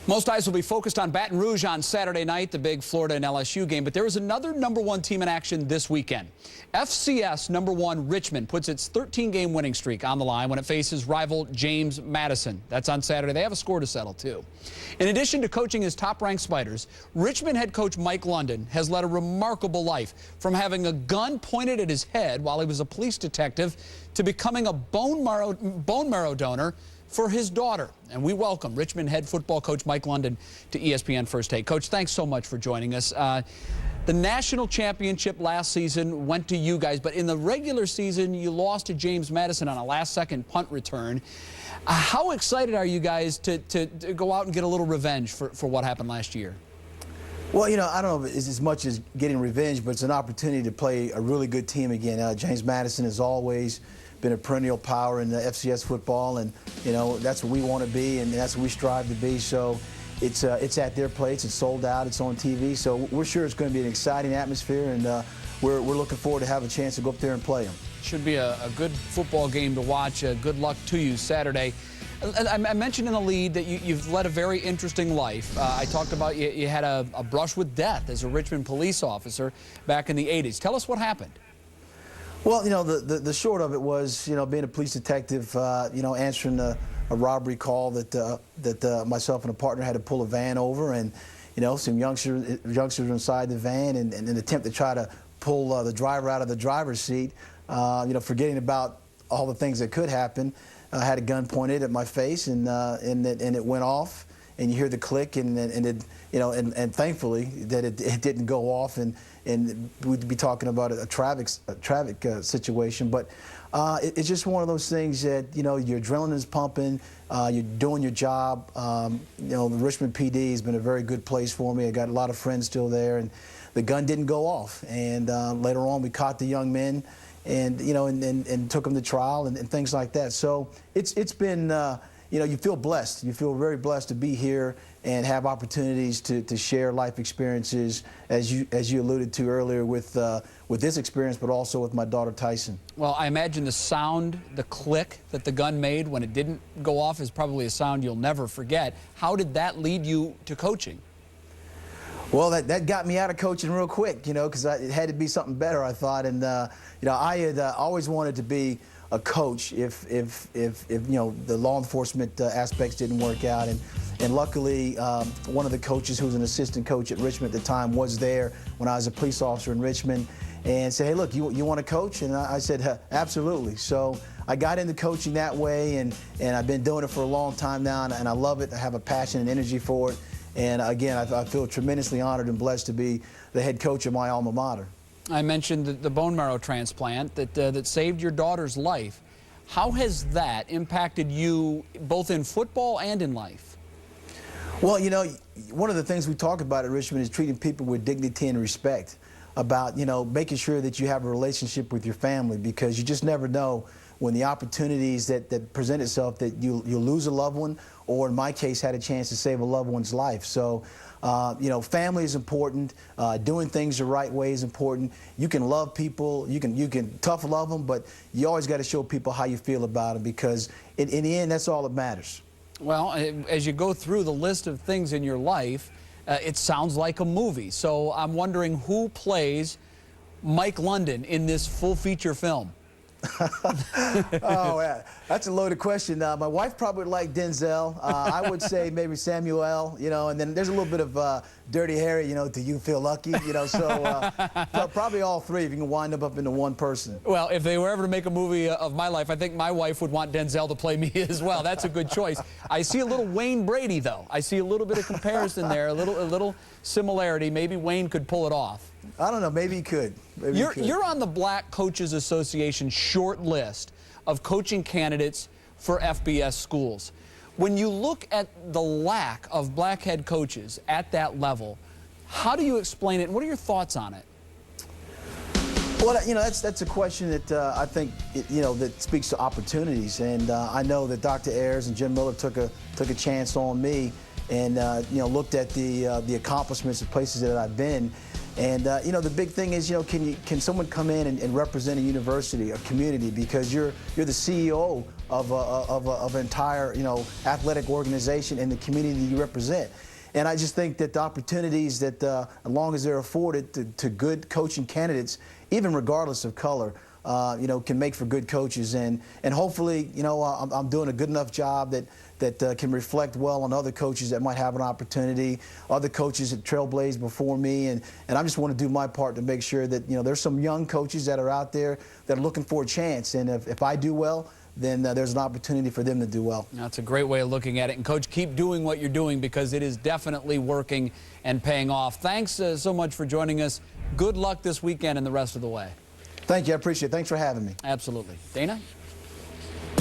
Most eyes will be focused on Baton Rouge on Saturday night, the big Florida and LSU game. But there is another #1 team in action this weekend. FCS #1 Richmond puts its 13-game winning streak on the line when it faces rival James Madison. That's on Saturday. They have a score to settle, too. In addition to coaching his top-ranked Spiders, Richmond head coach Mike London has led a remarkable life, from having a gun pointed at his head while he was a police detective to becoming a bone marrow donor for his daughter. And we welcome Richmond head football coach Mike London to ESPN First Take. Coach, thanks so much for joining us. The national championship last season went to you guys, but in the regular season, you lost to James Madison on a last-second punt return. How excited are you guys to go out and get a little revenge for what happened last year? Well, you know, I don't know if it's as much as getting revenge, but it's an opportunity to play a really good team again. James Madison has always been a perennial power in the FCS football, and you know that's what we want to be, and that's what we strive to be. So it's at their place. It's sold out. It's on TV. So we're sure it's going to be an exciting atmosphere, and we're looking forward to have a chance to go up there and play them. Should be a good football game to watch. Good luck to you Saturday. I mentioned in the lead that you've led a very interesting life. I talked about you had a brush with death as a Richmond police officer back in the 80s. Tell us what happened. Well, you know, the short of it was, you know, being a police detective, you know, answering a robbery call that myself and a partner had to pull a van over, and, you know, some youngsters were inside the van, and an attempt to try to pull the driver out of the driver's seat, you know, forgetting about all the things that could happen. I had a gun pointed at my face, and it went off, and you hear the click, and it, you know, and thankfully that it didn't go off, and we'd be talking about a traffic situation. But it's just one of those things that, you know, your adrenaline is pumping, you're doing your job. You know, the Richmond PD has been a very good place for me. I got a lot of friends still there, and the gun didn't go off. And later on, we caught the young men, and you know, and took them to trial and things like that. So it's been, you know, you feel blessed. You feel very blessed to be here and have opportunities to share life experiences, as you alluded to earlier with this experience, but also with my daughter Ticynn. Well, I imagine the sound, the click that the gun made when it didn't go off is probably a sound you'll never forget. How did that lead you to coaching? Well, that got me out of coaching real quick, you know, because it had to be something better, I thought. And you know, I had always wanted to be a coach if you know, the law enforcement aspects didn't work out. And luckily, one of the coaches, who was an assistant coach at Richmond at the time, was there when I was a police officer in Richmond, and said, "Hey, look, you want to coach?" And I said, "Absolutely." So I got into coaching that way, and I've been doing it for a long time now, and I love it. I have a passion and energy for it. And again, I feel tremendously honored and blessed to be the head coach of my alma mater. I mentioned the bone marrow transplant that saved your daughter's life. How has that impacted you both in football and in life? Well, you know, one of the things we talk about at Richmond is treating people with dignity and respect, about, you know, making sure that you have a relationship with your family, because you just never know when the opportunities that present itself that you'll lose a loved one, or in my case, had a chance to save a loved one's life. So, you know, family is important. Doing things the right way is important. You can love people, you can tough love them, but you always got to show people how you feel about them, because in the end, that's all that matters. Well, as you go through the list of things in your life, it sounds like a movie. So I'm wondering who plays Mike London in this full feature film? Oh, yeah. That's a loaded question. My wife probably would like Denzel. I would say maybe Samuel, you know, and then there's a little bit of Dirty Harry, you know, do you feel lucky, you know, so probably all three if you can wind up into one person. Well, if they were ever to make a movie of my life, I think my wife would want Denzel to play me as well. That's a good choice. I see a little Wayne Brady, though. I see a little bit of comparison there, a little similarity. Maybe Wayne could pull it off. I don't know. Maybe he could. Maybe he could. You're on the Black Coaches Association short list of coaching candidates for FBS schools. When you look at the lack of black head coaches at that level, how do you explain it, and what are your thoughts on it? Well, you know, that's a question that I think, you know, that speaks to opportunities, and I know that Dr. Ayers and Jim Miller took a chance on me, and you know, looked at the accomplishments of places that I've been, And you know, the big thing is, you know, can someone come in and represent a university, a community, because you're the CEO of an entire, you know, athletic organization in the community you represent. And I just think that the opportunities that, as long as they're afforded to good coaching candidates, even regardless of color, you know, can make for good coaches. And hopefully, you know, I'm doing a good enough job that can reflect well on other coaches that might have an opportunity, other coaches that trailblazed before me. And I just want to do my part to make sure that, you know, there's some young coaches that are out there that are looking for a chance. And if I do well, then there's an opportunity for them to do well. That's a great way of looking at it. And, Coach, keep doing what you're doing because it is definitely working and paying off. Thanks so much for joining us. Good luck this weekend and the rest of the way. Thank you. I appreciate it. Thanks for having me. Absolutely. Dana?